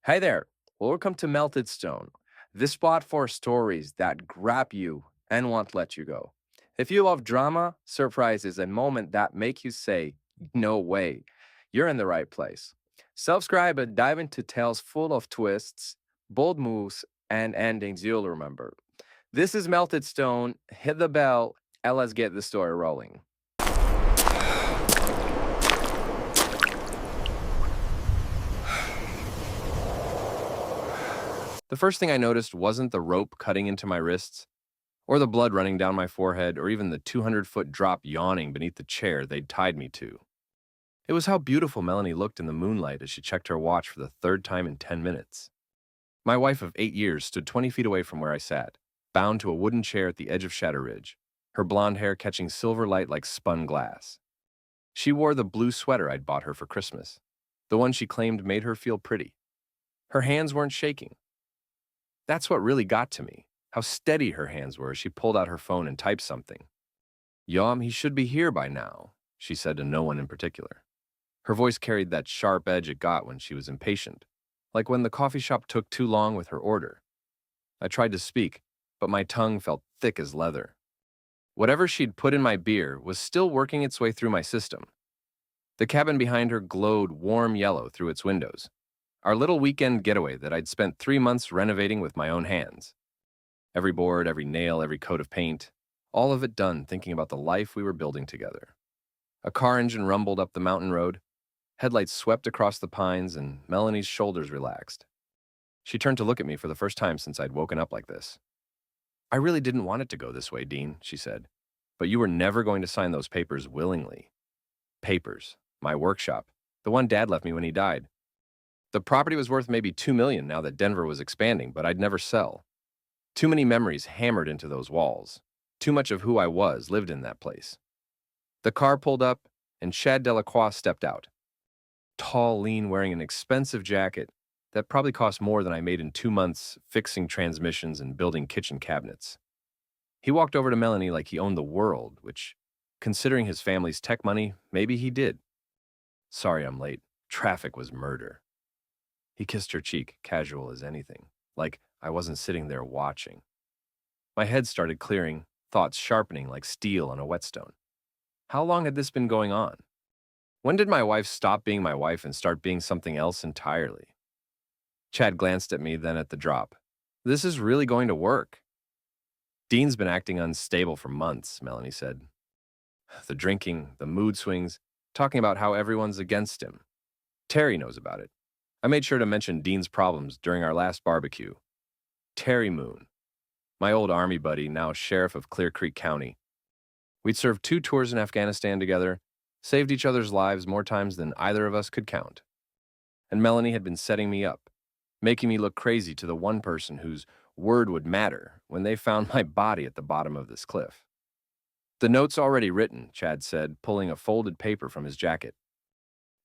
Hi there. Welcome to Melted Stone, the spot for stories that grab you and won't let you go. If you love drama, surprises, and moments that make you say, no way, you're in the right place. Subscribe and dive into tales full of twists, bold moves, and endings you'll remember. This is Melted Stone. Hit the bell and let's get the story rolling. The first thing I noticed wasn't the rope cutting into my wrists, or the blood running down my forehead, or even the 200-foot drop yawning beneath the chair they'd tied me to. It was how beautiful Melanie looked in the moonlight as she checked her watch for the third time in 10 minutes. My wife of 8 years stood 20 feet away from where I sat, bound to a wooden chair at the edge of Shadow Ridge, her blonde hair catching silver light like spun glass. She wore the blue sweater I'd bought her for Christmas, the one she claimed made her feel pretty. Her hands weren't shaking. That's what really got to me, how steady her hands were as she pulled out her phone and typed something. Yom, he should be here by now, she said to no one in particular. Her voice carried that sharp edge it got when she was impatient, like when the coffee shop took too long with her order. I tried to speak, but my tongue felt thick as leather. Whatever she'd put in my beer was still working its way through my system. The cabin behind her glowed warm yellow through its windows, our little weekend getaway that I'd spent 3 months renovating with my own hands. Every board, every nail, every coat of paint, all of it done thinking about the life we were building together. A car engine rumbled up the mountain road, headlights swept across the pines, and Melanie's shoulders relaxed. She turned to look at me for the first time since I'd woken up like this. I really didn't want it to go this way, Dean, she said, but you were never going to sign those papers willingly. Papers, my workshop, the one Dad left me when he died. The property was worth maybe $2 million now that Denver was expanding, but I'd never sell. Too many memories hammered into those walls. Too much of who I was lived in that place. The car pulled up, and Chad Delacroix stepped out. Tall, lean, wearing an expensive jacket that probably cost more than I made in 2 months fixing transmissions and building kitchen cabinets. He walked over to Melanie like he owned the world, which, considering his family's tech money, maybe he did. Sorry I'm late. Traffic was murder. He kissed her cheek, casual as anything, like I wasn't sitting there watching. My head started clearing, thoughts sharpening like steel on a whetstone. How long had this been going on? When did my wife stop being my wife and start being something else entirely? Chad glanced at me, then at the drop. This is really going to work. Dean's been acting unstable for months, Melanie said. The drinking, the mood swings, talking about how everyone's against him. Terry knows about it. I made sure to mention Dean's problems during our last barbecue. Terry Moon, my old army buddy, now sheriff of Clear Creek County. We'd served 2 tours in Afghanistan together, saved each other's lives more times than either of us could count. And Melanie had been setting me up, making me look crazy to the one person whose word would matter when they found my body at the bottom of this cliff. The note's already written, Chad said, pulling a folded paper from his jacket.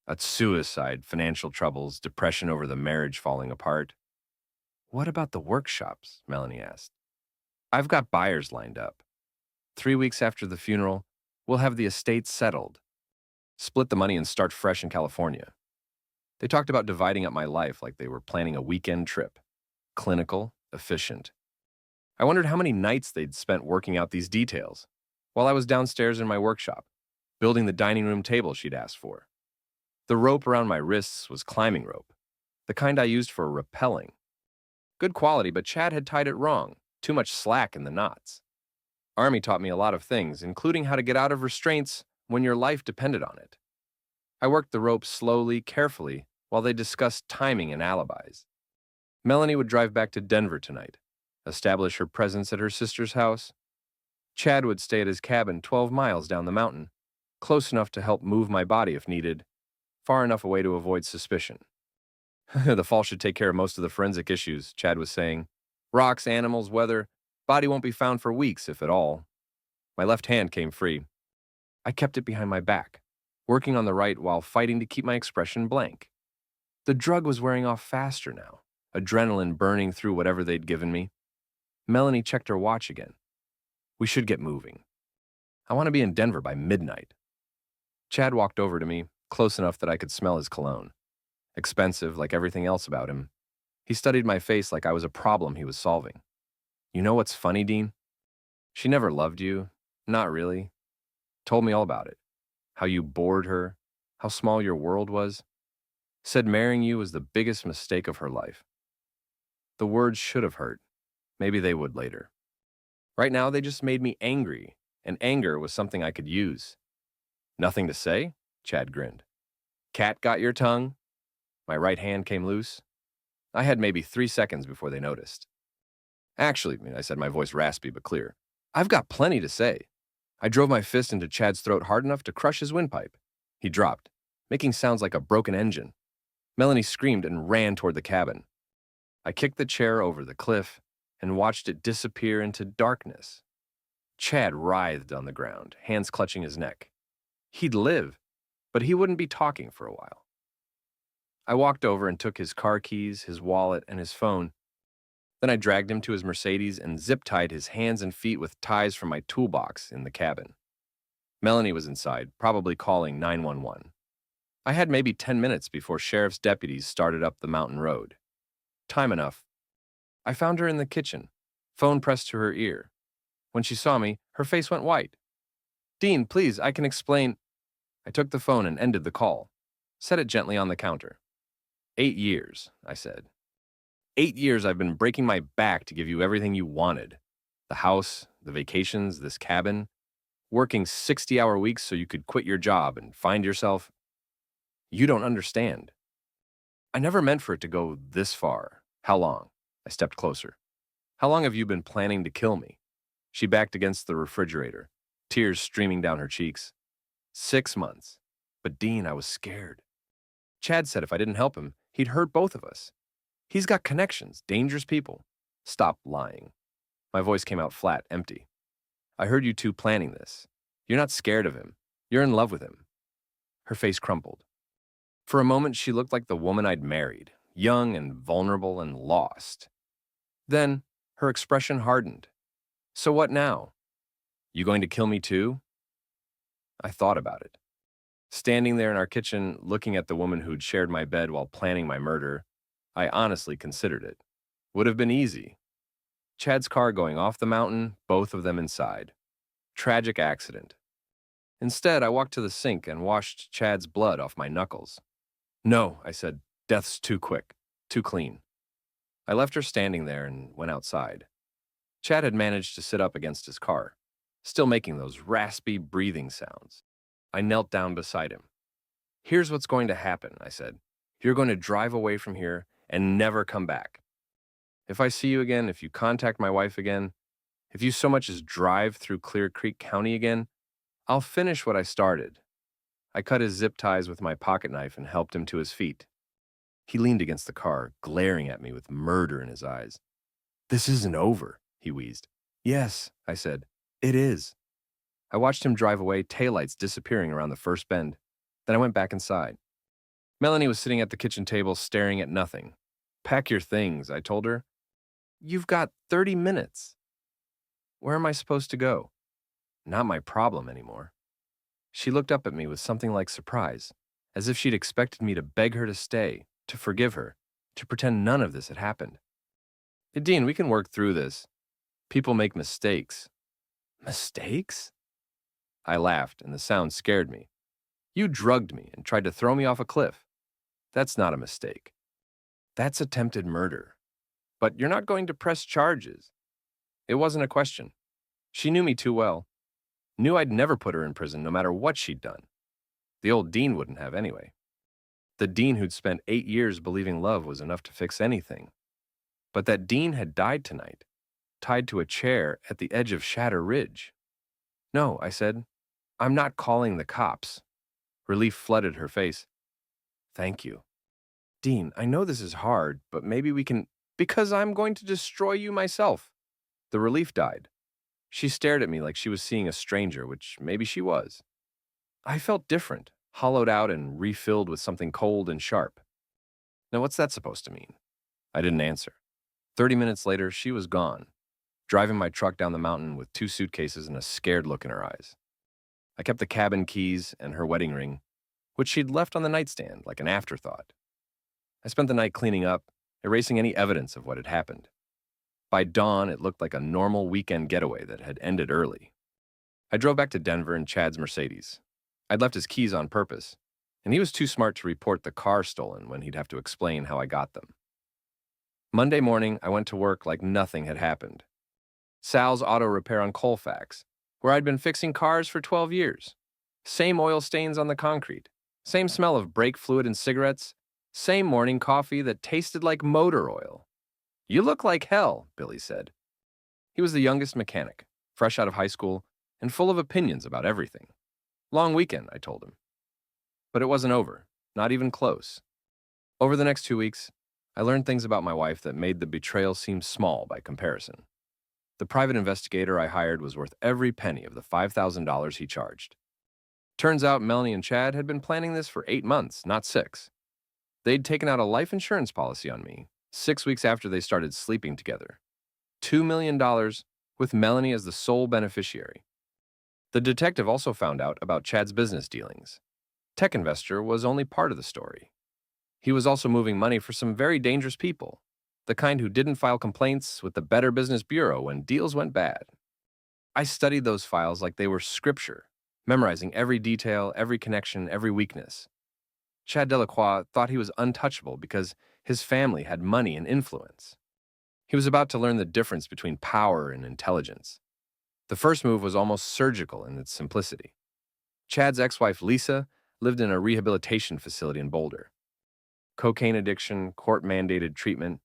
A suicide, financial troubles, depression over the marriage falling apart. What about the workshops? Melanie asked. I've got buyers lined up. 3 weeks after the funeral, we'll have the estate settled. Split the money and start fresh in California. They talked about dividing up my life like they were planning a weekend trip. Clinical, efficient. I wondered how many nights they'd spent working out these details, while I was downstairs in my workshop, building the dining room table she'd asked for. The rope around my wrists was climbing rope, the kind I used for rappelling. Good quality, but Chad had tied it wrong, too much slack in the knots. Army taught me a lot of things, including how to get out of restraints when your life depended on it. I worked the rope slowly, carefully, while they discussed timing and alibis. Melanie would drive back to Denver tonight, establish her presence at her sister's house. Chad would stay at his cabin 12 miles down the mountain, close enough to help move my body if needed, far enough away to avoid suspicion. The fall should take care of most of the forensic issues, Chad was saying. Rocks, animals, weather, body won't be found for weeks, if at all. My left hand came free. I kept it behind my back, working on the right while fighting to keep my expression blank. The drug was wearing off faster now, adrenaline burning through whatever they'd given me. Melanie checked her watch again. We should get moving. I want to be in Denver by midnight. Chad walked over to me, close enough that I could smell his cologne. Expensive, like everything else about him, He studied my face like I was a problem he was solving. You know what's funny, Dean? She never loved you. Not really. Told me all about it. How you bored her. How small your world was. Said marrying you was the biggest mistake of her life. The words should have hurt. Maybe they would later. Right now, they just made me angry, and anger was something I could use. Nothing to say? Chad grinned. Cat got your tongue? My right hand came loose. I had maybe 3 seconds before they noticed. Actually, I said, my voice raspy but clear, I've got plenty to say. I drove my fist into Chad's throat hard enough to crush his windpipe. He dropped, making sounds like a broken engine. Melanie screamed and ran toward the cabin. I kicked the chair over the cliff and watched it disappear into darkness. Chad writhed on the ground, hands clutching his neck. He'd live, but he wouldn't be talking for a while. I walked over and took his car keys, his wallet, and his phone. Then I dragged him to his Mercedes and zip-tied his hands and feet with ties from my toolbox in the cabin. Melanie was inside, probably calling 911. I had maybe 10 minutes before sheriff's deputies started up the mountain road. Time enough. I found her in the kitchen, phone pressed to her ear. When she saw me, her face went white. Dean, please, I can explain. I took the phone and ended the call. Set it gently on the counter. 8 years, I said. 8 years I've been breaking my back to give you everything you wanted. The house, the vacations, this cabin. Working 60-hour weeks so you could quit your job and find yourself. You don't understand. I never meant for it to go this far. How long? I stepped closer. How long have you been planning to kill me? She backed against the refrigerator, tears streaming down her cheeks. 6 months. But Dean, I was scared. Chad said if I didn't help him, he'd hurt both of us. He's got connections, dangerous people. Stop lying. My voice came out flat, empty. I heard you two planning this. You're not scared of him. You're in love with him. Her face crumpled. For a moment, she looked like the woman I'd married, young and vulnerable and lost. Then, her expression hardened. So what now? You going to kill me too? I thought about it. Standing there in our kitchen, looking at the woman who'd shared my bed while planning my murder, I honestly considered it. Would have been easy. Chad's car going off the mountain, both of them inside. Tragic accident. Instead, I walked to the sink and washed Chad's blood off my knuckles. No, I said, death's too quick, too clean. I left her standing there and went outside. Chad had managed to sit up against his car, still making those raspy breathing sounds. I knelt down beside him. Here's what's going to happen, I said. You're going to drive away from here and never come back. If I see you again, if you contact my wife again, if you so much as drive through Clear Creek County again, I'll finish what I started. I cut his zip ties with my pocket knife and helped him to his feet. He leaned against the car, glaring at me with murder in his eyes. This isn't over, he wheezed. Yes, I said, it is. I watched him drive away, taillights disappearing around the first bend. Then I went back inside. Melanie was sitting at the kitchen table staring at nothing. Pack your things, I told her. You've got 30 minutes. Where am I supposed to go? Not my problem anymore. She looked up at me with something like surprise, as if she'd expected me to beg her to stay, to forgive her, to pretend none of this had happened. Dean, we can work through this. People make mistakes. Mistakes? I laughed, and the sound scared me. You drugged me and tried to throw me off a cliff. That's not a mistake. That's attempted murder. But you're not going to press charges. It wasn't a question. She knew me too well. Knew I'd never put her in prison no matter what she'd done. The old Dean wouldn't have anyway. The Dean who'd spent 8 years believing love was enough to fix anything. But that Dean had died tonight, tied to a chair at the edge of Shatter Ridge. No, I said, I'm not calling the cops. Relief flooded her face. Thank you. Dean, I know this is hard, but maybe we can... Because I'm going to destroy you myself. The relief died. She stared at me like she was seeing a stranger, which maybe she was. I felt different, hollowed out and refilled with something cold and sharp. Now, what's that supposed to mean? I didn't answer. 30 minutes later, she was gone, driving my truck down the mountain with 2 suitcases and a scared look in her eyes. I kept the cabin keys and her wedding ring, which she'd left on the nightstand like an afterthought. I spent the night cleaning up erasing any evidence of what had happened. By dawn, it looked like a normal weekend getaway that had ended early. I drove back to Denver in Chad's Mercedes. I'd left his keys on purpose, and he was too smart to report the car stolen when he'd have to explain how I got them. Monday morning, I went to work like nothing had happened. Sal's Auto Repair on Colfax, where I'd been fixing cars for 12 years. Same oil stains on the concrete, same smell of brake fluid and cigarettes, same morning coffee that tasted like motor oil. "You look like hell," Billy said. He was the youngest mechanic, fresh out of high school, and full of opinions about everything. "Long weekend," I told him. But it wasn't over, not even close. Over the next 2 weeks, I learned things about my wife that made the betrayal seem small by comparison. The private investigator I hired was worth every penny of the $5,000 he charged. Turns out Melanie and Chad had been planning this for 8 months, not 6. They'd taken out a life insurance policy on me 6 weeks after they started sleeping together. $2 million with Melanie as the sole beneficiary. The detective also found out about Chad's business dealings. Tech investor was only part of the story. He was also moving money for some very dangerous people, the kind who didn't file complaints with the Better Business Bureau when deals went bad. I studied those files like they were scripture, memorizing every detail, every connection, every weakness. Chad Delacroix thought he was untouchable because his family had money and influence. He was about to learn the difference between power and intelligence. The first move was almost surgical in its simplicity. Chad's ex-wife, Lisa, lived in a rehabilitation facility in Boulder. Cocaine addiction, court-mandated treatment.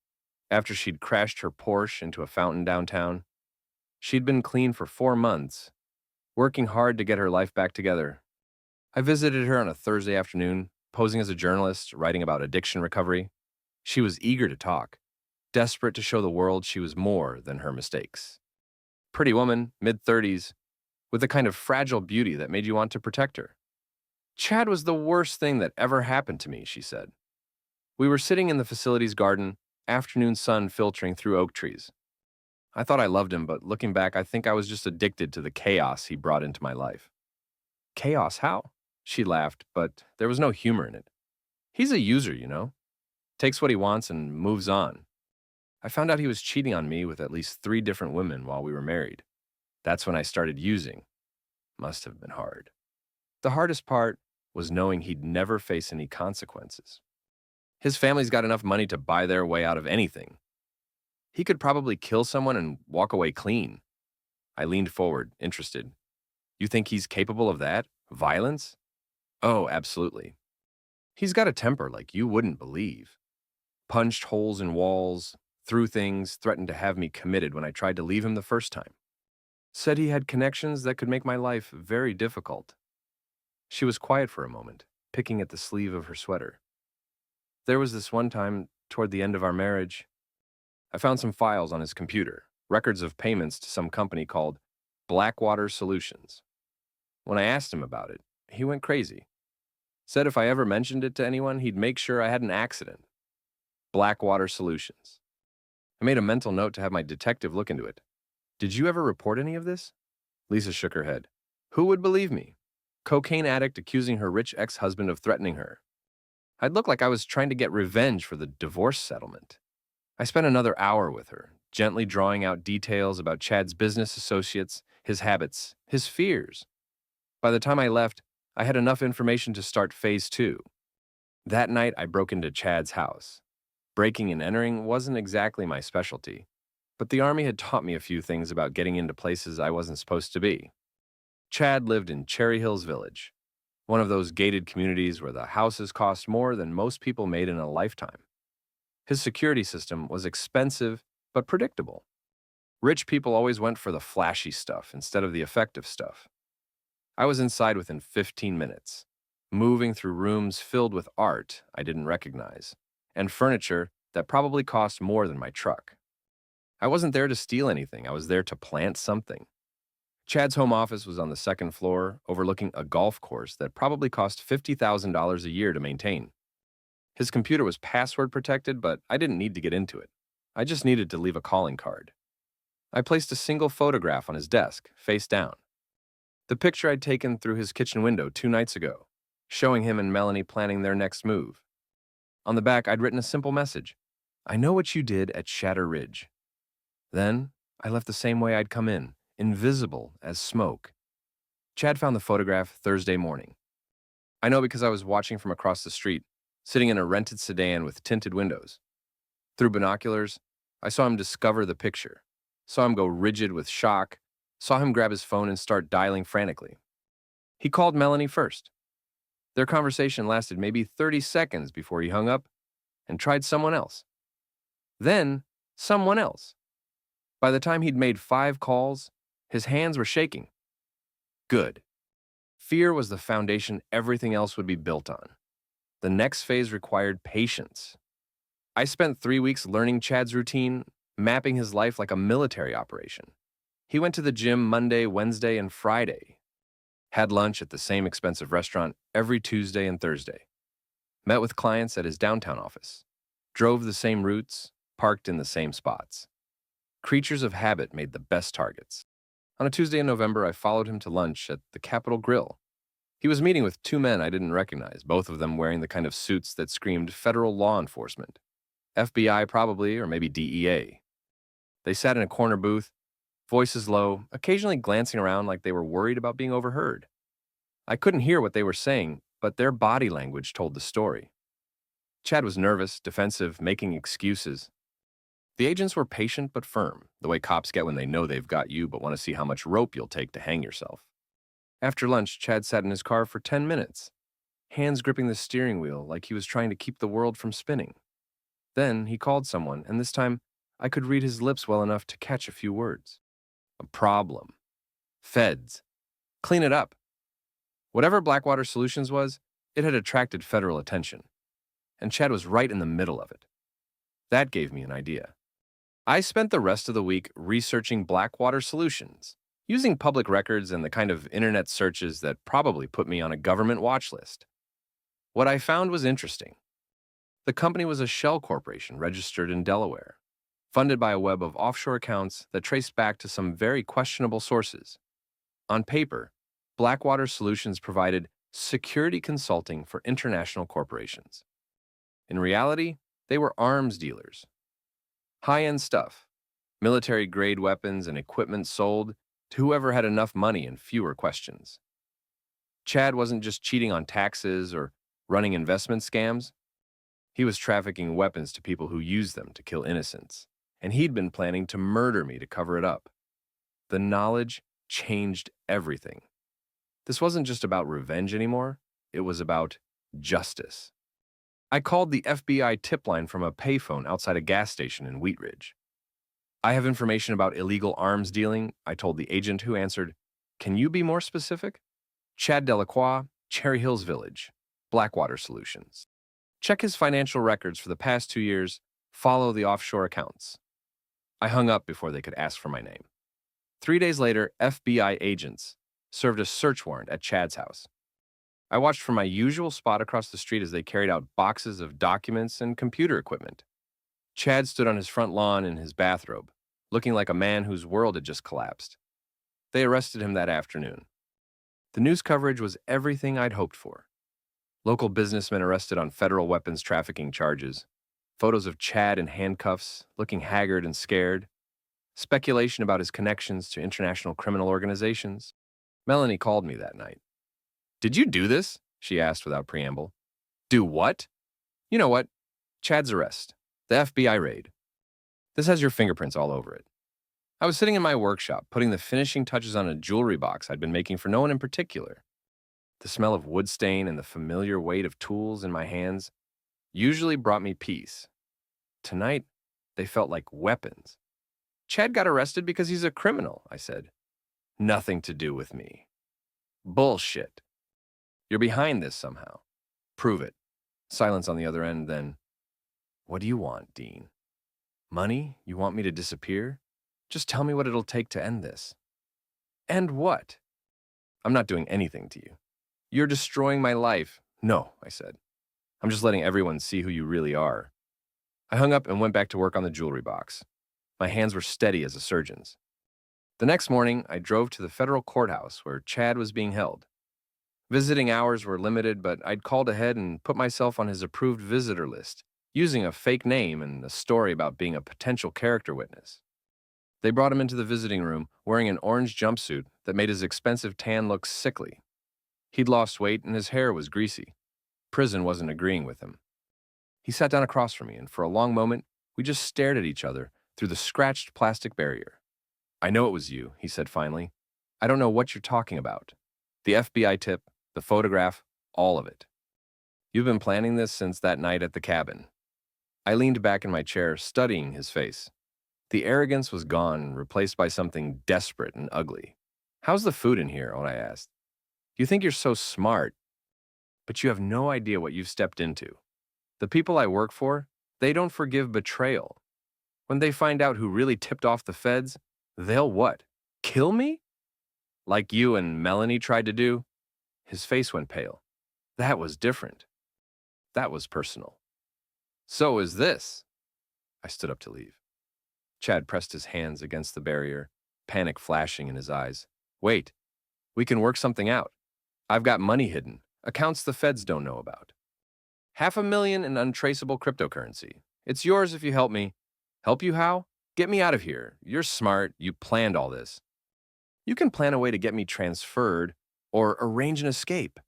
After she'd crashed her Porsche into a fountain downtown. She'd been clean for 4 months, working hard to get her life back together. I visited her on a Thursday afternoon, posing as a journalist, writing about addiction recovery. She was eager to talk, desperate to show the world she was more than her mistakes. Pretty woman, mid-30s, with the kind of fragile beauty that made you want to protect her. "Chad was the worst thing that ever happened to me," she said. We were sitting in the facility's garden, afternoon sun filtering through oak trees. I thought I loved him, but looking back, I think I was just addicted to the chaos he brought into my life. "Chaos? How?" She laughed, but there was no humor in it. "He's a user, you know. Takes what he wants and moves on. I found out he was cheating on me with at least 3 different women while we were married. That's when I started using. Must have been hard. The hardest part was knowing he'd never face any consequences. His family's got enough money to buy their way out of anything. He could probably kill someone and walk away clean." I leaned forward, interested. "You think he's capable of that? Violence?" "Oh, absolutely. He's got a temper like you wouldn't believe. Punched holes in walls, threw things, threatened to have me committed when I tried to leave him the first time. Said he had connections that could make my life very difficult." She was quiet for a moment, picking at the sleeve of her sweater. "There was this one time, toward the end of our marriage, I found some files on his computer, records of payments to some company called Blackwater Solutions. When I asked him about it, he went crazy. Said if I ever mentioned it to anyone, he'd make sure I had an accident. Blackwater Solutions. I made a mental note to have my detective look into it. Did you ever report any of this?" Lisa shook her head. "Who would believe me? Cocaine addict accusing her rich ex-husband of threatening her. I'd look like I was trying to get revenge for the divorce settlement." I spent another hour with her, gently drawing out details about Chad's business associates, his habits, his fears. By the time I left, I had enough information to start phase 2. That night, I broke into Chad's house. Breaking and entering wasn't exactly my specialty, but the Army had taught me a few things about getting into places I wasn't supposed to be. Chad lived in Cherry Hills Village, one of those gated communities where the houses cost more than most people made in a lifetime. His security system was expensive but predictable. Rich people always went for the flashy stuff instead of the effective stuff. I was inside within 15 minutes, moving through rooms filled with art I didn't recognize, and furniture that probably cost more than my truck. I wasn't there to steal anything, I was there to plant something. Chad's home office was on the 2nd floor, overlooking a golf course that probably cost $50,000 a year to maintain. His computer was password protected, but I didn't need to get into it. I just needed to leave a calling card. I placed a single photograph on his desk, face down. The picture I'd taken through his kitchen window 2 nights ago, showing him and Melanie planning their next move. On the back, I'd written a simple message. I know what you did at Shatter Ridge. Then, I left the same way I'd come in, invisible as smoke. Chad found the photograph Thursday morning. I know because I was watching from across the street, sitting in a rented sedan with tinted windows. Through binoculars, I saw him discover the picture, saw him go rigid with shock, saw him grab his phone and start dialing frantically. He called Melanie first. Their conversation lasted maybe 30 seconds before he hung up and tried someone else. Then, someone else. By the time he'd made 5 calls, his hands were shaking. Good. Fear was the foundation everything else would be built on. The next phase required patience. I spent 3 weeks learning Chad's routine, mapping his life like a military operation. He went to the gym Monday, Wednesday, and Friday. Had lunch at the same expensive restaurant every Tuesday and Thursday. Met with clients at his downtown office. Drove the same routes, parked in the same spots. Creatures of habit made the best targets. On a Tuesday in November, I followed him to lunch at the Capitol Grill. He was meeting with 2 men I didn't recognize, both of them wearing the kind of suits that screamed federal law enforcement. FBI probably, or maybe DEA. They sat in a corner booth, voices low, occasionally glancing around like they were worried about being overheard. I couldn't hear what they were saying, but their body language told the story. Chad was nervous, defensive, making excuses. The agents were patient but firm, the way cops get when they know they've got you but want to see how much rope you'll take to hang yourself. After lunch, Chad sat in his car for 10 minutes, hands gripping the steering wheel like he was trying to keep the world from spinning. Then he called someone, and this time I could read his lips well enough to catch a few words. A problem. Feds. Clean it up. Whatever Blackwater Solutions was, it had attracted federal attention, and Chad was right in the middle of it. That gave me an idea. I spent the rest of the week researching Blackwater Solutions, using public records and the kind of internet searches that probably put me on a government watch list. What I found was interesting. The company was a shell corporation registered in Delaware, funded by a web of offshore accounts that traced back to some very questionable sources. On paper, Blackwater Solutions provided security consulting for international corporations. In reality, they were arms dealers. High-end stuff, military-grade weapons and equipment sold to whoever had enough money and fewer questions. Chad wasn't just cheating on taxes or running investment scams. He was trafficking weapons to people who used them to kill innocents, and he'd been planning to murder me to cover it up. The knowledge changed everything. This wasn't just about revenge anymore, it was about justice. I called the FBI tip line from a payphone outside a gas station in Wheat Ridge. I have information about illegal arms dealing, I told the agent who answered. Can you be more specific? Chad Delacroix, Cherry Hills Village, Blackwater Solutions. Check his financial records for the past 2 years, follow the offshore accounts. I hung up before they could ask for my name. 3 days later, FBI agents served a search warrant at Chad's house. I watched from my usual spot across the street as they carried out boxes of documents and computer equipment. Chad stood on his front lawn in his bathrobe, looking like a man whose world had just collapsed. They arrested him that afternoon. The news coverage was everything I'd hoped for. Local businessmen arrested on federal weapons trafficking charges, photos of Chad in handcuffs, looking haggard and scared, speculation about his connections to international criminal organizations. Melanie called me that night. Did you do this? She asked without preamble. Do what? You know what? Chad's arrest. The FBI raid. This has your fingerprints all over it. I was sitting in my workshop, putting the finishing touches on a jewelry box I'd been making for no one in particular. The smell of wood stain and the familiar weight of tools in my hands usually brought me peace. Tonight, they felt like weapons. Chad got arrested because he's a criminal, I said. Nothing to do with me. Bullshit. You're behind this somehow. Prove it. Silence on the other end, then. What do you want, Dean? Money? You want me to disappear? Just tell me what it'll take to end this. End what? I'm not doing anything to you. You're destroying my life. No, I said. I'm just letting everyone see who you really are. I hung up and went back to work on the jewelry box. My hands were steady as a surgeon's. The next morning, I drove to the federal courthouse where Chad was being held. Visiting hours were limited, but I'd called ahead and put myself on his approved visitor list using a fake name and a story about being a potential character witness. They brought him into the visiting room wearing an orange jumpsuit that made his expensive tan look sickly. He'd lost weight and his hair was greasy. Prison wasn't agreeing with him. He sat down across from me, and for a long moment, we just stared at each other through the scratched plastic barrier. "I know it was you," he said finally. "I don't know what you're talking about. The FBI tip, the photograph, all of it. You've been planning this since that night at the cabin." I leaned back in my chair, studying his face. The arrogance was gone, replaced by something desperate and ugly. "How's the food in here?" I asked. "You think you're so smart, but you have no idea what you've stepped into. The people I work for, they don't forgive betrayal. When they find out who really tipped off the feds, they'll what? Kill me? Like you and Melanie tried to do?" His face went pale. That was different. That was personal. "So is this." I stood up to leave. Chad pressed his hands against the barrier, panic flashing in his eyes. "Wait, we can work something out. I've got money hidden, accounts the feds don't know about. $500,000 in untraceable cryptocurrency. It's yours if you help me." "Help you how? Get me out of here. You're smart. You planned all this. You can plan a way to get me transferred or arrange an escape."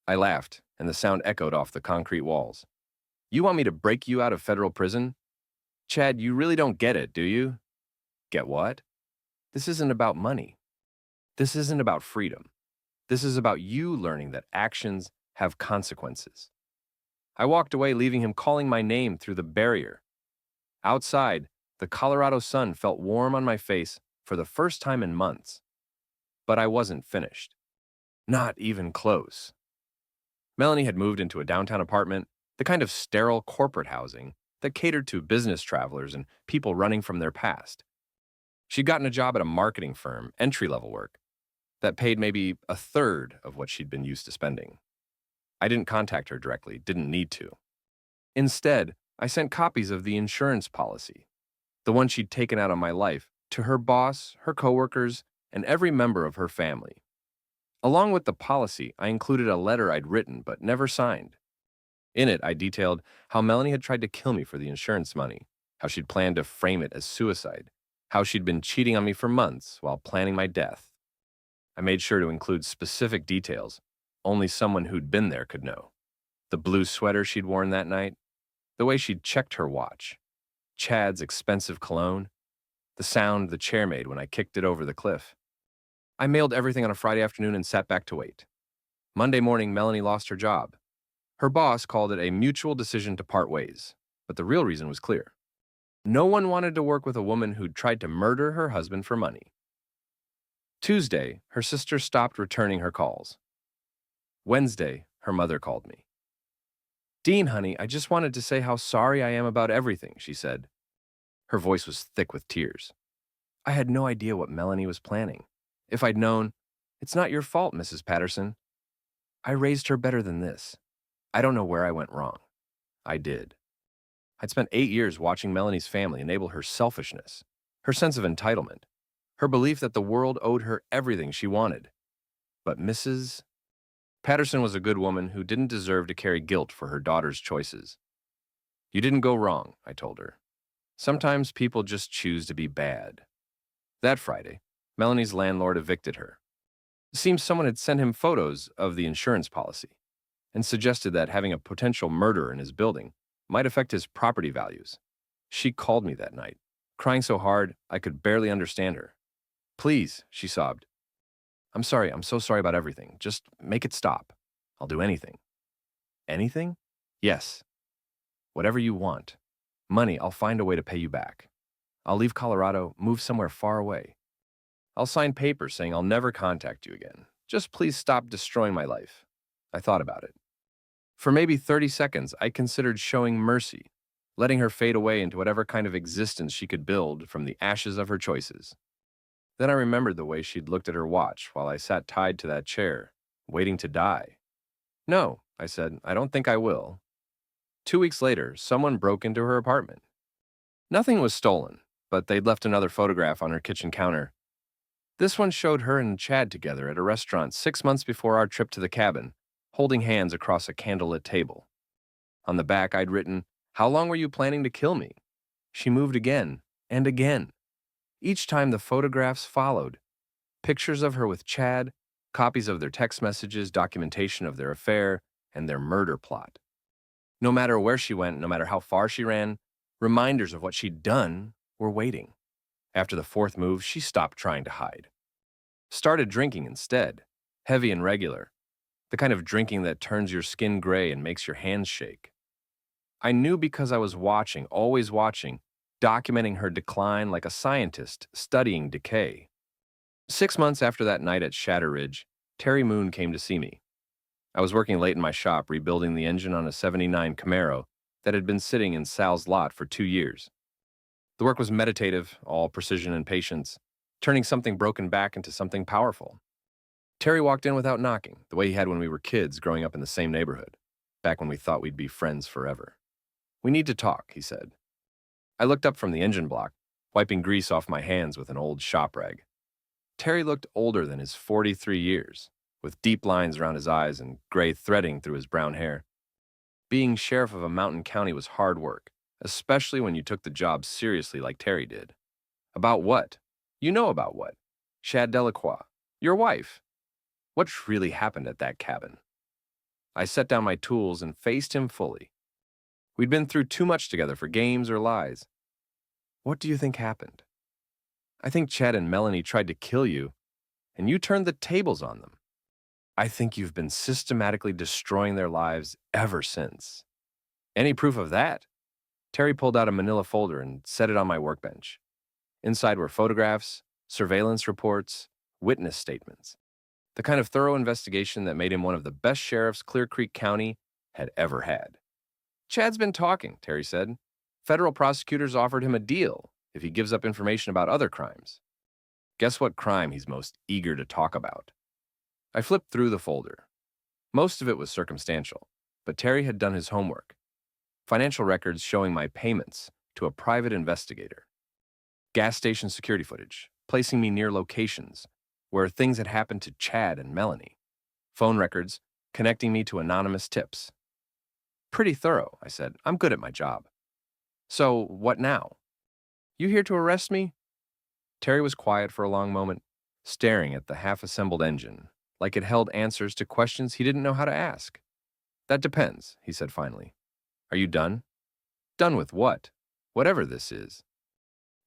I laughed, and the sound echoed off the concrete walls. "You want me to break you out of federal prison? Chad, you really don't get it, do you?" "Get what?" "This isn't about money. This isn't about freedom. This is about you learning that actions have consequences." I walked away, leaving him calling my name through the barrier. Outside, the Colorado sun felt warm on my face for the first time in months. But I wasn't finished. Not even close. Melanie had moved into a downtown apartment, the kind of sterile corporate housing that catered to business travelers and people running from their past. She'd gotten a job at a marketing firm, entry-level work, that paid maybe a third of what she'd been used to spending. I didn't contact her directly, didn't need to. Instead, I sent copies of the insurance policy, the one she'd taken out on my life, to her boss, her coworkers, and every member of her family. Along with the policy, I included a letter I'd written but never signed. In it, I detailed how Melanie had tried to kill me for the insurance money, how she'd planned to frame it as suicide, how she'd been cheating on me for months while planning my death. I made sure to include specific details only someone who'd been there could know. The blue sweater she'd worn that night, the way she'd checked her watch, Chad's expensive cologne, the sound the chair made when I kicked it over the cliff. I mailed everything on a Friday afternoon and sat back to wait. Monday morning, Melanie lost her job. Her boss called it a mutual decision to part ways, but the real reason was clear. No one wanted to work with a woman who'd tried to murder her husband for money. Tuesday, her sister stopped returning her calls. Wednesday, her mother called me. "Dean, honey, I just wanted to say how sorry I am about everything," she said. Her voice was thick with tears. "I had no idea what Melanie was planning. If I'd known, it's not your fault, Mrs. Patterson. I raised her better than this. I don't know where I went wrong. I did." I'd spent 8 years watching Melanie's family enable her selfishness, her sense of entitlement, her belief that the world owed her everything she wanted. But Mrs. Patterson was a good woman who didn't deserve to carry guilt for her daughter's choices. "You didn't go wrong," I told her. "Sometimes people just choose to be bad." That Friday, Melanie's landlord evicted her. It seems someone had sent him photos of the insurance policy and suggested that having a potential murderer in his building might affect his property values. She called me that night, crying so hard I could barely understand her. "Please," she sobbed. I'm so sorry about everything. Just make it stop. I'll do anything." "Anything?" "Yes. Whatever you want. Money, I'll find a way to pay you back. I'll leave Colorado, move somewhere far away. I'll sign papers saying I'll never contact you again. Just please stop destroying my life." I thought about it. For maybe 30 seconds, I considered showing mercy, letting her fade away into whatever kind of existence she could build from the ashes of her choices. Then I remembered the way she'd looked at her watch while I sat tied to that chair, waiting to die. "No," I said, "I don't think I will." 2 weeks later, someone broke into her apartment. Nothing was stolen, but they'd left another photograph on her kitchen counter. This one showed her and Chad together at a restaurant 6 months before our trip to the cabin, holding hands across a candlelit table. On the back, I'd written, How long were you planning to kill me? She moved again and again. Each time the photographs followed. Pictures of her with Chad, copies of their text messages, documentation of their affair, and their murder plot. No matter where she went, no matter how far she ran, reminders of what she'd done were waiting. After the fourth move, she stopped trying to hide. Started drinking instead, heavy and regular, the kind of drinking that turns your skin gray and makes your hands shake. I knew because I was watching, always watching, documenting her decline like a scientist studying decay. 6 months after that night at Shatter Ridge, Terry Moon came to see me. I was working late in my shop rebuilding the engine on a '79 Camaro that had been sitting in Sal's lot for 2 years. The work was meditative, all precision and patience, turning something broken back into something powerful. Terry walked in without knocking, the way he had when we were kids growing up in the same neighborhood, back when we thought we'd be friends forever. "We need to talk," he said. I looked up from the engine block, wiping grease off my hands with an old shop rag. Terry looked older than his 43 years, with deep lines around his eyes and gray threading through his brown hair. Being sheriff of a mountain county was hard work, especially when you took the job seriously like Terry did. About what? You know about what. Shad Delacroix, your wife. What really happened at that cabin? I set down my tools and faced him fully. We'd been through too much together for games or lies. What do you think happened? I think Chad and Melanie tried to kill you, and you turned the tables on them. I think you've been systematically destroying their lives ever since. Any proof of that? Terry pulled out a manila folder and set it on my workbench. Inside were photographs, surveillance reports, witness statements. The kind of thorough investigation that made him one of the best sheriffs Clear Creek County had ever had. Chad's been talking, Terry said. Federal prosecutors offered him a deal if he gives up information about other crimes. Guess what crime he's most eager to talk about? I flipped through the folder. Most of it was circumstantial, but Terry had done his homework. Financial records showing my payments to a private investigator. Gas station security footage, placing me near locations where things had happened to Chad and Melanie. Phone records connecting me to anonymous tips. Pretty thorough, I said. I'm good at my job. So, what now? You here to arrest me? Terry was quiet for a long moment, staring at the half-assembled engine, like it held answers to questions he didn't know how to ask. That depends, he said finally. Are you done? Done with what? Whatever this is.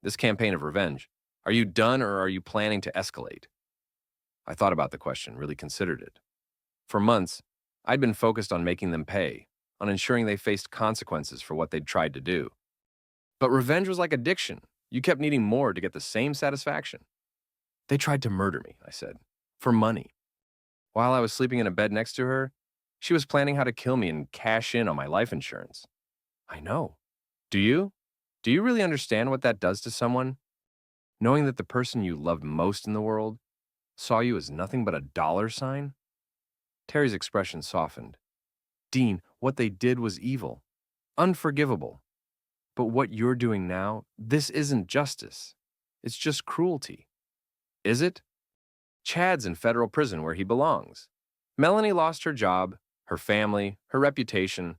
This campaign of revenge. Are you done or are you planning to escalate? I thought about the question, really considered it. For months, I'd been focused on making them pay, on ensuring they faced consequences for what they'd tried to do. But revenge was like addiction. You kept needing more to get the same satisfaction. They tried to murder me, I said, for money. While I was sleeping in a bed next to her, she was planning how to kill me and cash in on my life insurance. I know. Do you? Do you really understand what that does to someone? Knowing that the person you loved most in the world saw you as nothing but a dollar sign? Terry's expression softened. Dean, what they did was evil, unforgivable. But what you're doing now, this isn't justice. It's just cruelty. Is it? Chad's in federal prison where he belongs. Melanie lost her job, her family, her reputation.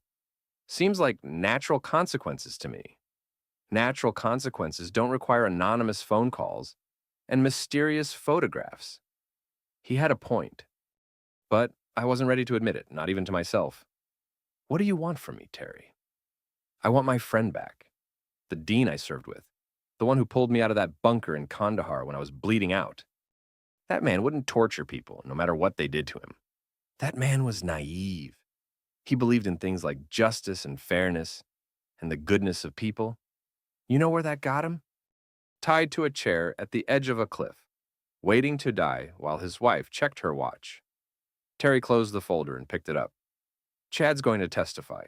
Seems like natural consequences to me. Natural consequences don't require anonymous phone calls and mysterious photographs. He had a point. But I wasn't ready to admit it, not even to myself. What do you want from me, Terry? I want my friend back. The dean I served with. The one who pulled me out of that bunker in Kandahar when I was bleeding out. That man wouldn't torture people, no matter what they did to him. That man was naive. He believed in things like justice and fairness and the goodness of people. You know where that got him? Tied to a chair at the edge of a cliff, waiting to die while his wife checked her watch. Terry closed the folder and picked it up. Chad's going to testify.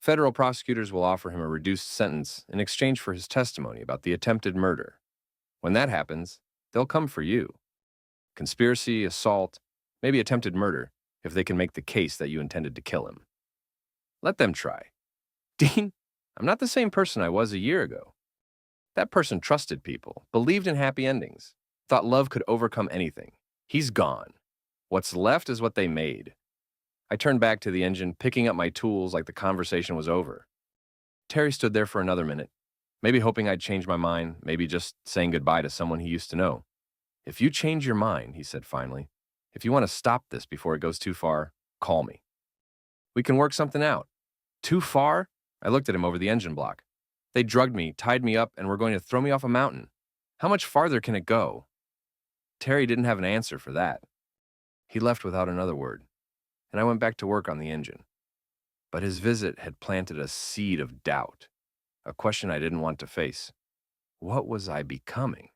Federal prosecutors will offer him a reduced sentence in exchange for his testimony about the attempted murder. When that happens, they'll come for you. Conspiracy, assault, maybe attempted murder, if they can make the case that you intended to kill him. Let them try. Dean, I'm not the same person I was a year ago. That person trusted people, believed in happy endings, thought love could overcome anything. He's gone. What's left is what they made. I turned back to the engine, picking up my tools like the conversation was over. Terry stood there for another minute, maybe hoping I'd change my mind, maybe just saying goodbye to someone he used to know. "If you change your mind," he said finally, "if you want to stop this before it goes too far, call me. We can work something out." "Too far?" I looked at him over the engine block. "They drugged me, tied me up, and were going to throw me off a mountain. How much farther can it go?" Terry didn't have an answer for that. He left without another word, and I went back to work on the engine. But his visit had planted a seed of doubt, a question I didn't want to face. What was I becoming?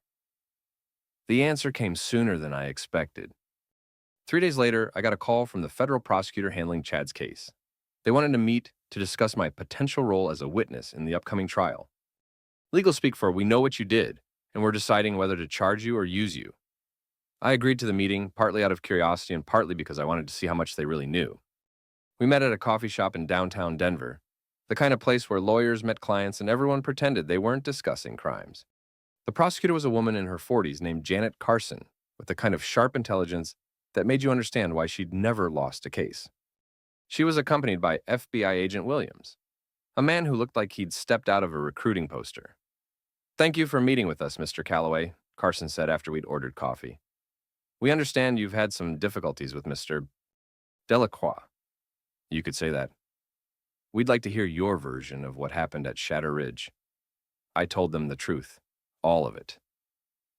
The answer came sooner than I expected. 3 days later, I got a call from the federal prosecutor handling Chad's case. They wanted to meet to discuss my potential role as a witness in the upcoming trial. Legal speak for "we know what you did, and we're deciding whether to charge you or use you." I agreed to the meeting, partly out of curiosity and partly because I wanted to see how much they really knew. We met at a coffee shop in downtown Denver, the kind of place where lawyers met clients and everyone pretended they weren't discussing crimes. The prosecutor was a woman in her 40s named Janet Carson, with the kind of sharp intelligence that made you understand why she'd never lost a case. She was accompanied by FBI agent Williams, a man who looked like he'd stepped out of a recruiting poster. "Thank you for meeting with us, Mr. Calloway," Carson said after we'd ordered coffee. "We understand you've had some difficulties with Mr. Delacroix." You could say that. "We'd like to hear your version of what happened at Shatter Ridge." I told them the truth, all of it.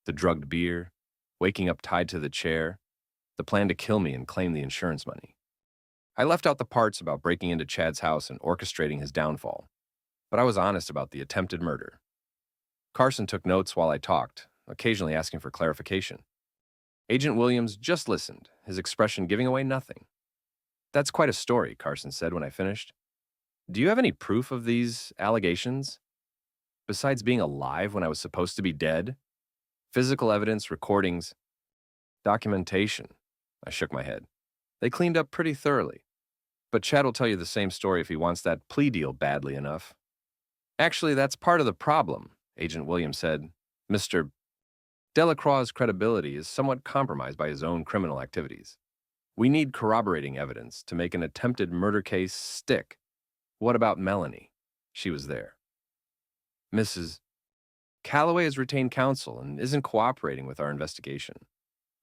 The drugged beer, waking up tied to the chair, the plan to kill me and claim the insurance money. I left out the parts about breaking into Chad's house and orchestrating his downfall, but I was honest about the attempted murder. Carson took notes while I talked, occasionally asking for clarification. Agent Williams just listened, his expression giving away nothing. "That's quite a story," Carson said when I finished. "Do you have any proof of these allegations? Besides being alive when I was supposed to be dead? Physical evidence, recordings, documentation?" I shook my head. "They cleaned up pretty thoroughly. But Chad will tell you the same story if he wants that plea deal badly enough." "Actually, that's part of the problem," Agent Williams said. "Mr. Delacroix's credibility is somewhat compromised by his own criminal activities. We need corroborating evidence to make an attempted murder case stick. What about Melanie? She was there." "Mrs. Calloway has retained counsel and isn't cooperating with our investigation."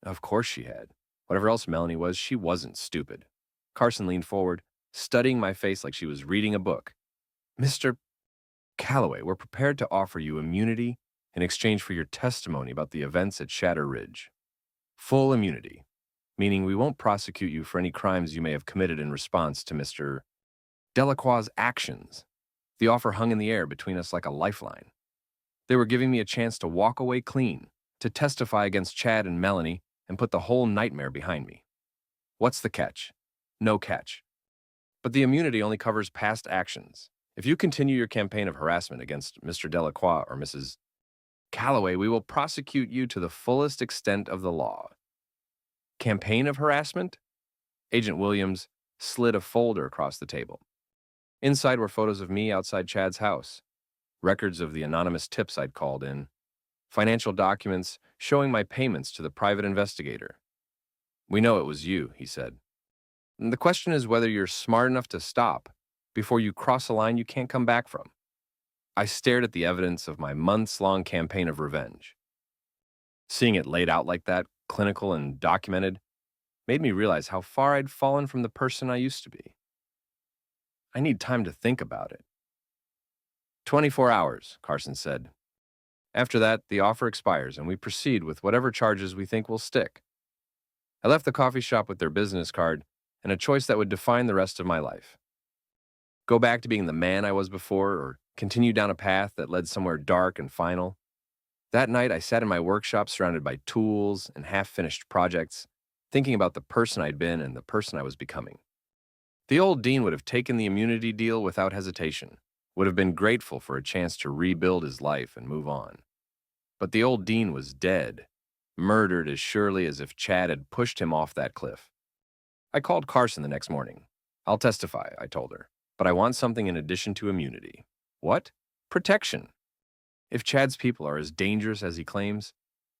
Of course she had. Whatever else Melanie was, she wasn't stupid. Carson leaned forward, studying my face like she was reading a book. "Mr. Calloway, we're prepared to offer you immunity in exchange for your testimony about the events at Shatter Ridge. Full immunity, meaning we won't prosecute you for any crimes you may have committed in response to Mr. Delacroix's actions." The offer hung in the air between us like a lifeline. They were giving me a chance to walk away clean, to testify against Chad and Melanie, and put the whole nightmare behind me. What's the catch? No catch. But the immunity only covers past actions. If you continue your campaign of harassment against Mr. Delacroix or Mrs. Calloway, we will prosecute you to the fullest extent of the law. Campaign of harassment? Agent Williams slid a folder across the table. Inside were photos of me outside Chad's house, records of the anonymous tips I'd called in, financial documents showing my payments to the private investigator. "We know it was you," he said. "The question is whether you're smart enough to stop before you cross a line you can't come back from." I stared at the evidence of my months-long campaign of revenge. Seeing it laid out like that, clinical and documented, made me realize how far I'd fallen from the person I used to be. I need time to think about it. 24 hours, Carson said. After that, the offer expires and we proceed with whatever charges we think will stick. I left the coffee shop with their business card and a choice that would define the rest of my life. Go back to being the man I was before or continue down a path that led somewhere dark and final. That night, I sat in my workshop surrounded by tools and half-finished projects, thinking about the person I'd been and the person I was becoming. The old dean would have taken the immunity deal without hesitation, would have been grateful for a chance to rebuild his life and move on. But the old dean was dead, murdered as surely as if Chad had pushed him off that cliff. I called Carson the next morning. "I'll testify," I told her, "but I want something in addition to immunity." "What?" "Protection. If Chad's people are as dangerous as he claims,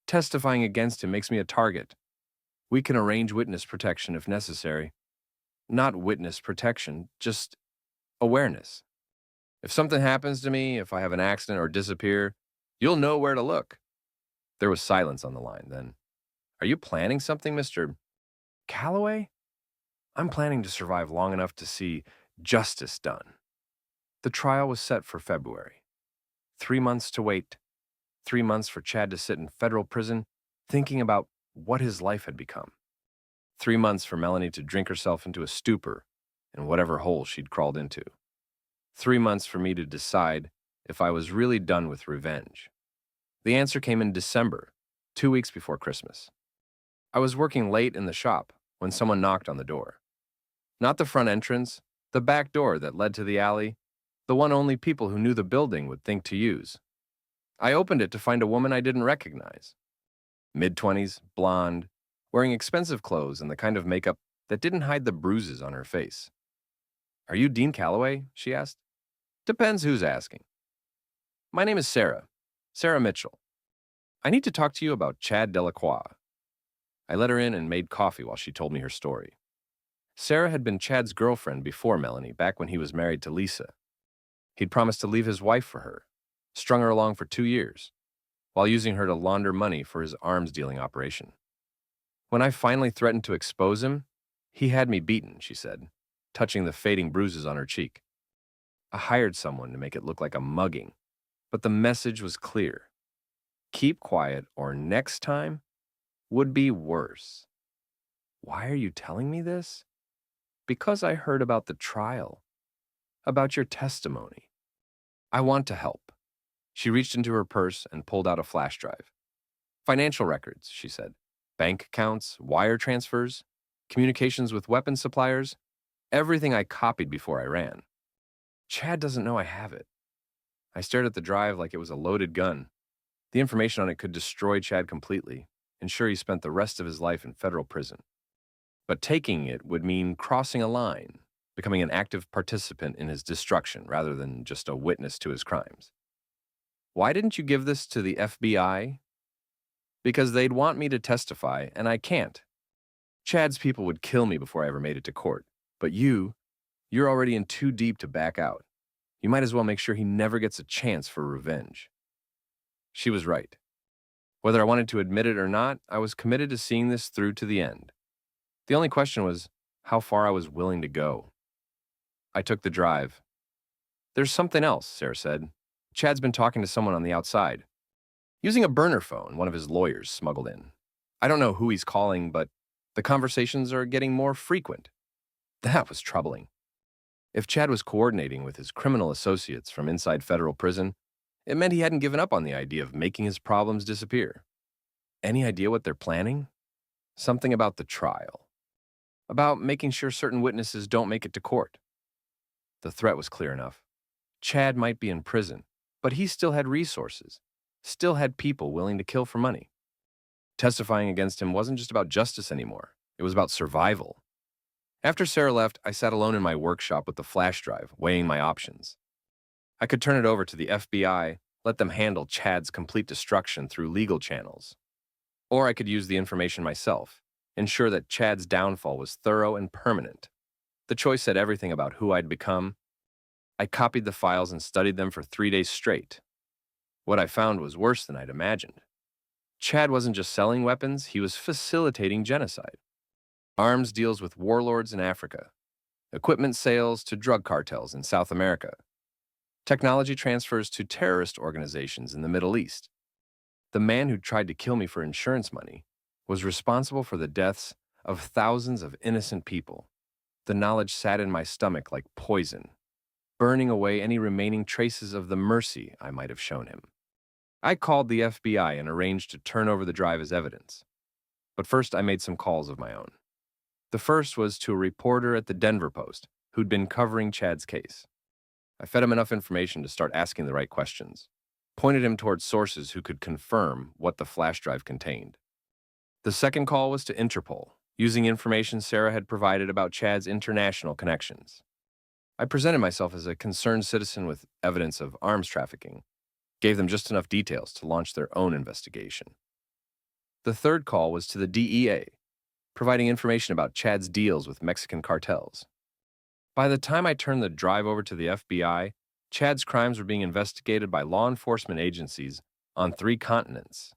testifying against him makes me a target. We can arrange witness protection if necessary. Not witness protection, just awareness." If something happens to me, if I have an accident or disappear, you'll know where to look." There was silence on the line. Then, "Are you planning something, Mr. Calloway?" "I'm planning to survive long enough to see justice done." The trial was set for February. 3 months to wait. 3 months for Chad to sit in federal prison, thinking about what his life had become. 3 months for Melanie to drink herself into a stupor in whatever hole she'd crawled into. 3 months for me to decide if I was really done with revenge. The answer came in December, 2 weeks before Christmas. I was working late in the shop when someone knocked on the door. Not the front entrance, the back door that led to the alley, the one only people who knew the building would think to use. I opened it to find a woman I didn't recognize. Mid-20s, blonde, wearing expensive clothes and the kind of makeup that didn't hide the bruises on her face. "Are you Dean Calloway?" she asked. "Depends who's asking." "My name is Sarah. Sarah Mitchell. I need to talk to you about Chad Delacroix." I let her in and made coffee while she told me her story. Sarah had been Chad's girlfriend before Melanie, back when he was married to Lisa. He'd promised to leave his wife for her, strung her along for 2 years, while using her to launder money for his arms dealing operation. "When I finally threatened to expose him, he had me beaten," she said, touching the fading bruises on her cheek. "I hired someone to make it look like a mugging, but the message was clear. Keep quiet or next time would be worse." "Why are you telling me this?" "Because I heard about the trial, about your testimony. I want to help." She reached into her purse and pulled out a flash drive. "Financial records," she said. "Bank accounts, wire transfers, communications with weapons suppliers, everything I copied before I ran. Chad doesn't know I have it." I stared at the drive like it was a loaded gun. The information on it could destroy Chad completely, ensure he spent the rest of his life in federal prison. But taking it would mean crossing a line, becoming an active participant in his destruction rather than just a witness to his crimes. "Why didn't you give this to the FBI?" "Because they'd want me to testify, and I can't. Chad's people would kill me before I ever made it to court. But you're already in too deep to back out. You might as well make sure he never gets a chance for revenge." She was right. Whether I wanted to admit it or not, I was committed to seeing this through to the end. The only question was how far I was willing to go. I took the drive. "There's something else," Sarah said. "Chad's been talking to someone on the outside. Using a burner phone one of his lawyers smuggled in. I don't know who he's calling, but the conversations are getting more frequent." That was troubling. If Chad was coordinating with his criminal associates from inside federal prison, it meant he hadn't given up on the idea of making his problems disappear. Any idea what they're planning? Something about the trial. About making sure certain witnesses don't make it to court. The threat was clear enough. Chad might be in prison, but he still had resources, still had people willing to kill for money. Testifying against him wasn't just about justice anymore. It was about survival. After Sarah left, I sat alone in my workshop with the flash drive, weighing my options. I could turn it over to the FBI, let them handle Chad's complete destruction through legal channels. Or I could use the information myself, ensure that Chad's downfall was thorough and permanent. The choice said everything about who I'd become. I copied the files and studied them for 3 days straight. What I found was worse than I'd imagined. Chad wasn't just selling weapons, he was facilitating genocide. Arms deals with warlords in Africa. Equipment sales to drug cartels in South America. Technology transfers to terrorist organizations in the Middle East. The man who tried to kill me for insurance money was responsible for the deaths of thousands of innocent people. The knowledge sat in my stomach like poison, burning away any remaining traces of the mercy I might have shown him. I called the FBI and arranged to turn over the drive as evidence. But first, I made some calls of my own. The first was to a reporter at the Denver Post who'd been covering Chad's case. I fed him enough information to start asking the right questions, pointed him towards sources who could confirm what the flash drive contained. The second call was to Interpol, using information Sarah had provided about Chad's international connections. I presented myself as a concerned citizen with evidence of arms trafficking, gave them just enough details to launch their own investigation. The third call was to the DEA, providing information about Chad's deals with Mexican cartels. By the time I turned the drive over to the FBI, Chad's crimes were being investigated by law enforcement agencies on 3 continents.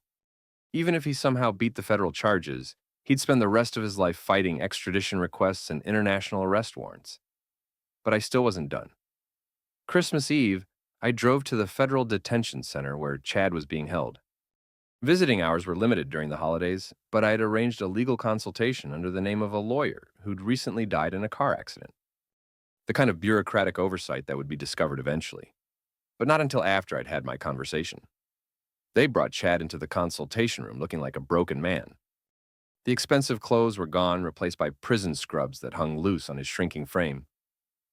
Even if he somehow beat the federal charges, he'd spend the rest of his life fighting extradition requests and international arrest warrants. But I still wasn't done. Christmas Eve, I drove to the federal detention center where Chad was being held. Visiting hours were limited during the holidays, but I had arranged a legal consultation under the name of a lawyer who'd recently died in a car accident. The kind of bureaucratic oversight that would be discovered eventually, but not until after I'd had my conversation. They brought Chad into the consultation room looking like a broken man. The expensive clothes were gone, replaced by prison scrubs that hung loose on his shrinking frame.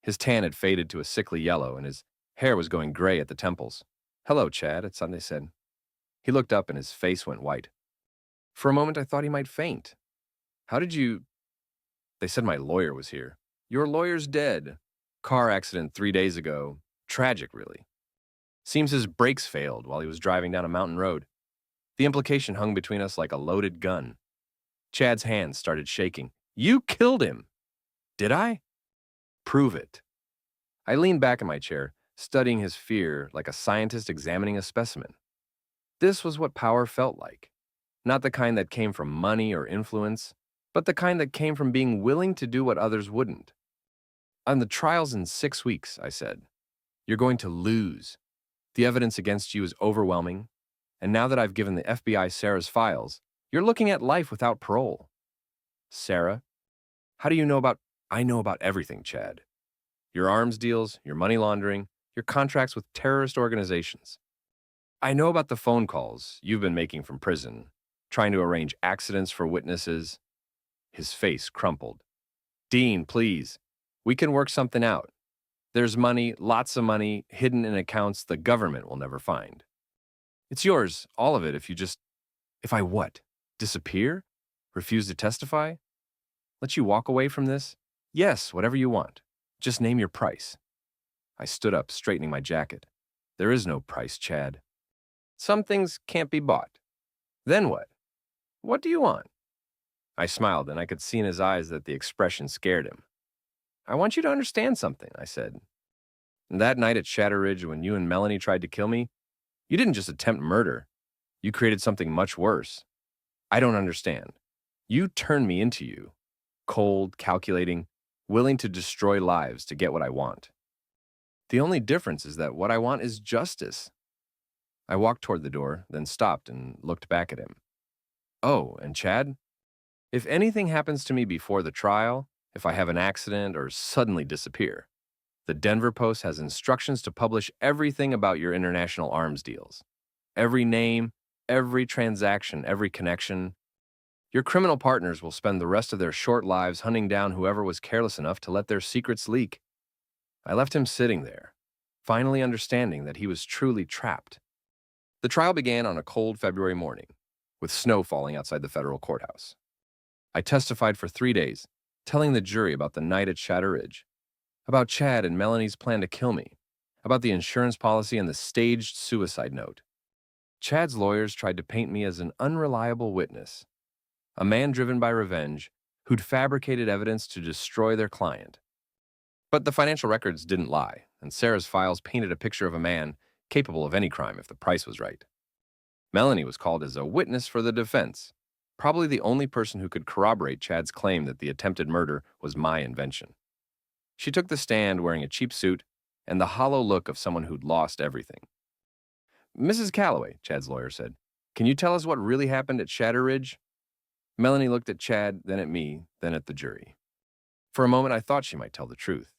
His tan had faded to a sickly yellow, and his hair was going gray at the temples. "Hello, Chad," Sunday said. He looked up and his face went white. For a moment, I thought he might faint. "How did you—" They said my lawyer was here. "Your lawyer's dead. Car accident 3 days ago. Tragic, really. Seems his brakes failed while he was driving down a mountain road." The implication hung between us like a loaded gun. Chad's hands started shaking. "You killed him!" "Did I?" "Prove it." I leaned back in my chair, studying his fear like a scientist examining a specimen. This was what power felt like. Not the kind that came from money or influence, but the kind that came from being willing to do what others wouldn't. "On the trial's in 6 weeks," I said. "You're going to lose. The evidence against you is overwhelming, and now that I've given the FBI Sarah's files, you're looking at life without parole." "Sarah? How do you know about—" "I know about everything, Chad. Your arms deals, your money laundering, your contracts with terrorist organizations. I know about the phone calls you've been making from prison, trying to arrange accidents for witnesses." His face crumpled. "Dean, please. We can work something out. There's money, lots of money, hidden in accounts the government will never find. It's yours, all of it, if you just—" "If I what? Disappear? Refuse to testify? Let you walk away from this?" "Yes, whatever you want. Just name your price." I stood up, straightening my jacket. "There is no price, Chad. Some things can't be bought." "Then what? What do you want?" I smiled, and I could see in his eyes that the expression scared him. "I want you to understand something," I said. "That night at Shatter Ridge when you and Melanie tried to kill me, you didn't just attempt murder. You created something much worse. I don't understand. You turned me into you. Cold, calculating, willing to destroy lives to get what I want. The only difference is that what I want is justice." I walked toward the door, then stopped and looked back at him. "Oh, and Chad? If anything happens to me before the trial, if I have an accident or suddenly disappear, the Denver Post has instructions to publish everything about your international arms deals. Every name, every transaction, every connection. Your criminal partners will spend the rest of their short lives hunting down whoever was careless enough to let their secrets leak." I left him sitting there, finally understanding that he was truly trapped. The trial began on a cold February morning, with snow falling outside the federal courthouse. I testified for 3 days, telling the jury about the night at Shatter Ridge, about Chad and Melanie's plan to kill me, about the insurance policy and the staged suicide note. Chad's lawyers tried to paint me as an unreliable witness, a man driven by revenge who'd fabricated evidence to destroy their client. But the financial records didn't lie, and Sarah's files painted a picture of a man capable of any crime if the price was right. Melanie was called as a witness for the defense, probably the only person who could corroborate Chad's claim that the attempted murder was my invention. She took the stand wearing a cheap suit and the hollow look of someone who'd lost everything. "Mrs. Calloway," Chad's lawyer said, "can you tell us what really happened at Shatter Ridge?" Melanie looked at Chad, then at me, then at the jury. For a moment, I thought she might tell the truth,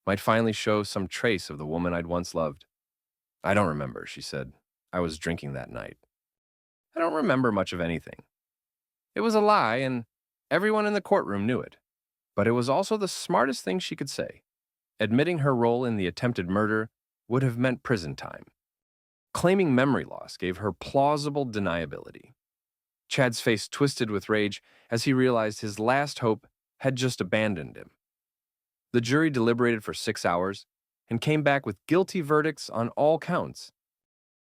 might finally show some trace of the woman I'd once loved. "I don't remember," she said. "I was drinking that night. I don't remember much of anything." It was a lie, and everyone in the courtroom knew it. But it was also the smartest thing she could say. Admitting her role in the attempted murder would have meant prison time. Claiming memory loss gave her plausible deniability. Chad's face twisted with rage as he realized his last hope had just abandoned him. The jury deliberated for 6 hours and came back with guilty verdicts on all counts: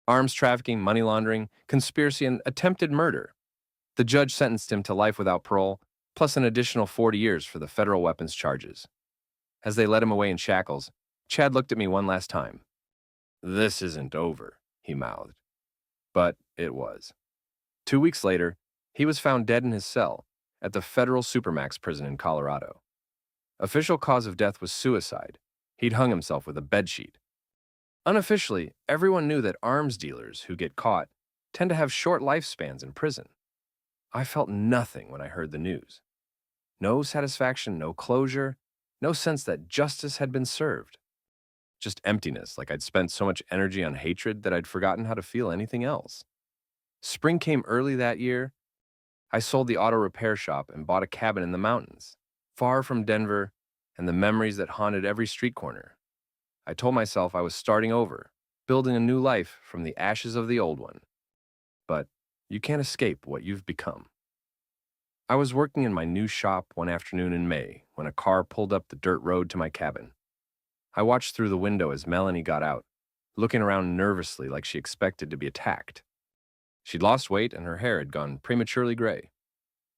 arms trafficking, money laundering, conspiracy, and attempted murder. The judge sentenced him to life without parole, plus an additional 40 years for the federal weapons charges. As they led him away in shackles, Chad looked at me one last time. "This isn't over," he mouthed. But it was. 2 weeks later, he was found dead in his cell at the federal supermax prison in Colorado. Official cause of death was suicide. He'd hung himself with a bedsheet. Unofficially, everyone knew that arms dealers who get caught tend to have short lifespans in prison. I felt nothing when I heard the news. No satisfaction, no closure, no sense that justice had been served. Just emptiness, like I'd spent so much energy on hatred that I'd forgotten how to feel anything else. Spring came early that year. I sold the auto repair shop and bought a cabin in the mountains, far from Denver and the memories that haunted every street corner. I told myself I was starting over, building a new life from the ashes of the old one. But you can't escape what you've become. I was working in my new shop one afternoon in May when a car pulled up the dirt road to my cabin. I watched through the window as Melanie got out, looking around nervously like she expected to be attacked. She'd lost weight and her hair had gone prematurely gray.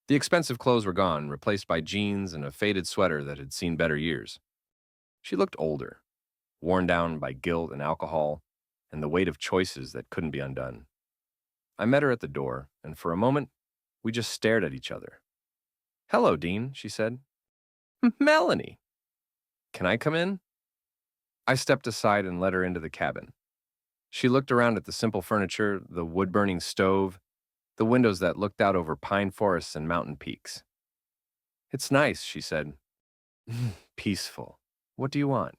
The expensive clothes were gone, replaced by jeans and a faded sweater that had seen better years. She looked older, worn down by guilt and alcohol and the weight of choices that couldn't be undone. I met her at the door, and for a moment, we just stared at each other. "Hello, Dean," she said. "Melanie. Can I come in?" I stepped aside and let her into the cabin. She looked around at the simple furniture, the wood-burning stove, the windows that looked out over pine forests and mountain peaks. "It's nice," she said. "Peaceful. What do you want?"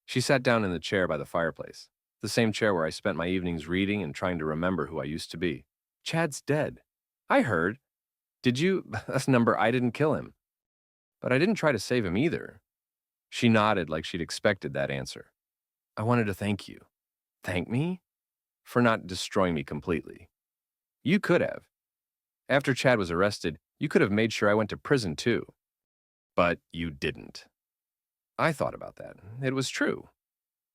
She sat down in the chair by the fireplace, the same chair where I spent my evenings reading and trying to remember who I used to be. "Chad's dead." "I heard." "Did you?" "That's number, I didn't kill him." "But I didn't try to save him either." She nodded like she'd expected that answer. "I wanted to thank you." "Thank me?" "For not destroying me completely. You could have. After Chad was arrested, you could have made sure I went to prison too. But you didn't." I thought about that. It was true.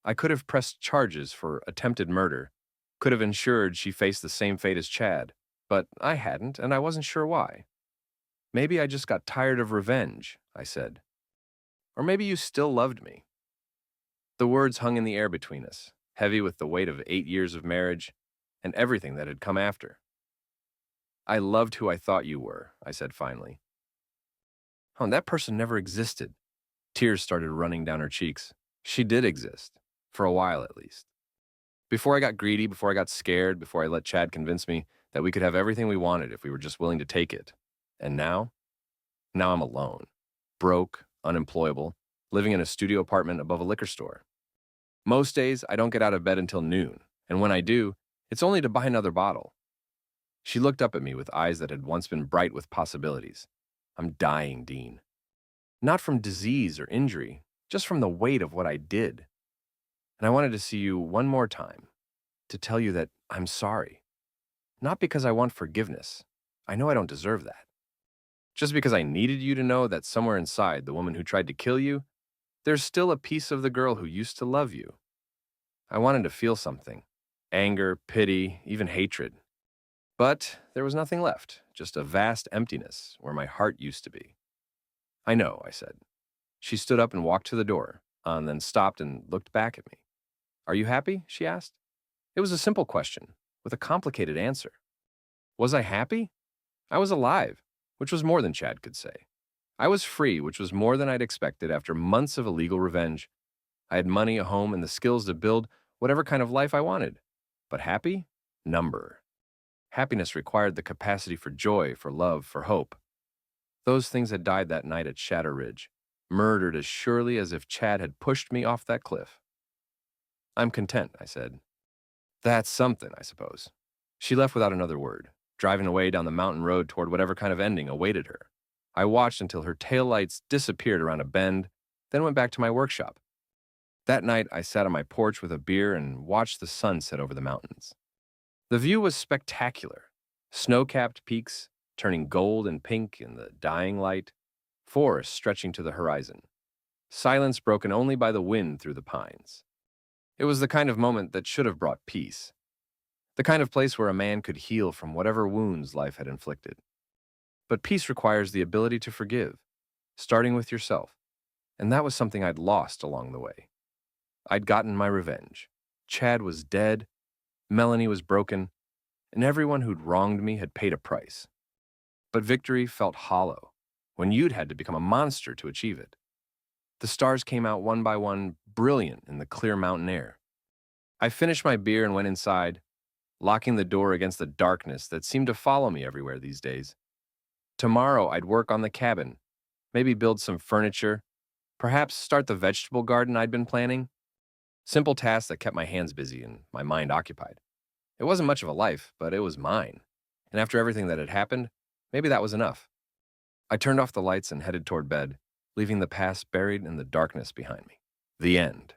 I could have pressed charges for attempted murder, could have ensured she faced the same fate as Chad, but I hadn't, and I wasn't sure why. "Maybe I just got tired of revenge," I said. "Or maybe you still loved me." The words hung in the air between us, heavy with the weight of 8 years of marriage and everything that had come after. "I loved who I thought you were," I said finally. "Oh, and that person never existed." Tears started running down her cheeks. She did exist, for a while at least. Before I got greedy, before I got scared, before I let Chad convince me that we could have everything we wanted if we were just willing to take it. And now? Now I'm alone, broke, unemployable, living in a studio apartment above a liquor store. Most days, I don't get out of bed until noon, and when I do, it's only to buy another bottle. She looked up at me with eyes that had once been bright with possibilities. "I'm dying, Dean. Not from disease or injury, just from the weight of what I did. And I wanted to see you one more time, to tell you that I'm sorry. Not because I want forgiveness. I know I don't deserve that. Just because I needed you to know that somewhere inside the woman who tried to kill you, there's still a piece of the girl who used to love you." I wanted to feel something. Anger, pity, even hatred. But there was nothing left, just a vast emptiness where my heart used to be. "I know," I said. She stood up and walked to the door, and then stopped and looked back at me. "Are you happy?" she asked. It was a simple question, with a complicated answer. Was I happy? I was alive, which was more than Chad could say. I was free, which was more than I'd expected after months of illegal revenge. I had money, a home, and the skills to build whatever kind of life I wanted. But happy? Number. Happiness required the capacity for joy, for love, for hope. Those things had died that night at Shatter Ridge, murdered as surely as if Chad had pushed me off that cliff. "I'm content," I said. "That's something, I suppose." She left without another word, driving away down the mountain road toward whatever kind of ending awaited her. I watched until her taillights disappeared around a bend, then went back to my workshop. That night, I sat on my porch with a beer and watched the sun set over the mountains. The view was spectacular. Snow-capped peaks, turning gold and pink in the dying light, forests stretching to the horizon. Silence broken only by the wind through the pines. It was the kind of moment that should have brought peace. The kind of place where a man could heal from whatever wounds life had inflicted. But peace requires the ability to forgive, starting with yourself, and that was something I'd lost along the way. I'd gotten my revenge. Chad was dead, Melanie was broken, and everyone who'd wronged me had paid a price. But victory felt hollow when you'd had to become a monster to achieve it. The stars came out one by one, brilliant in the clear mountain air. I finished my beer and went inside, locking the door against the darkness that seemed to follow me everywhere these days. Tomorrow I'd work on the cabin, maybe build some furniture, perhaps start the vegetable garden I'd been planning. Simple tasks that kept my hands busy and my mind occupied. It wasn't much of a life, but it was mine. And after everything that had happened, maybe that was enough. I turned off the lights and headed toward bed, leaving the past buried in the darkness behind me. The end.